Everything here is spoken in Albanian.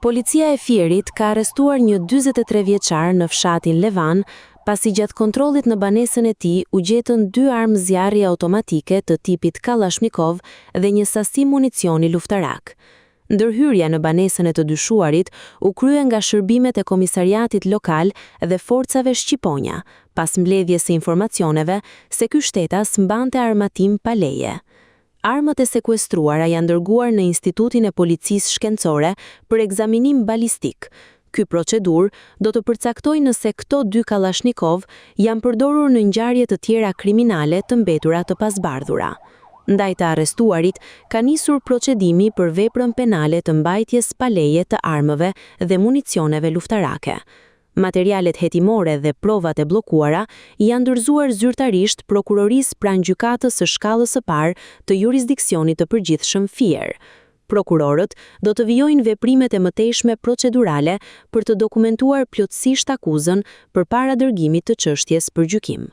Policia e Fierit ka arrestuar një 43 vjeçar në fshatin Levan, pasi gjatë kontrollit në banesën e tij u gjetën 2 armë zjarri automatike të tipit Kalashnikov dhe një sasi municioni luftarak. Ndërhyrja në banesën e të dyshuarit u krye nga shërbimet e komisariatit lokal dhe forcave shqiponja, pas mbledhjes së informacioneve se ky shtetas mbante armatim pa leje. Armët e sekuestruara janë dërguar në Institutin e Policisë Shkencore për ekzaminim balistik. Ky procedur do të përcaktojë nëse këto 2 Kalashnikov janë përdorur në ngjarje të tjera kriminale të mbetura të pasbardhura. Ndaj të arrestuarit ka nisur procedimi për veprën penale të mbajtjes pa leje të armëve dhe municioneve luftarake. Materialet hetimore dhe provat e bllokuara janë dorëzuar zyrtarisht prokurorisë pranë gjykatës së shkallës së parë të jurisdiksionit të përgjithshëm Fier. Prokurorët do të vijojnë veprimet e mëtejshme procedurale për të dokumentuar plotësisht akuzën përpara dërgimit të çështjes për gjykim.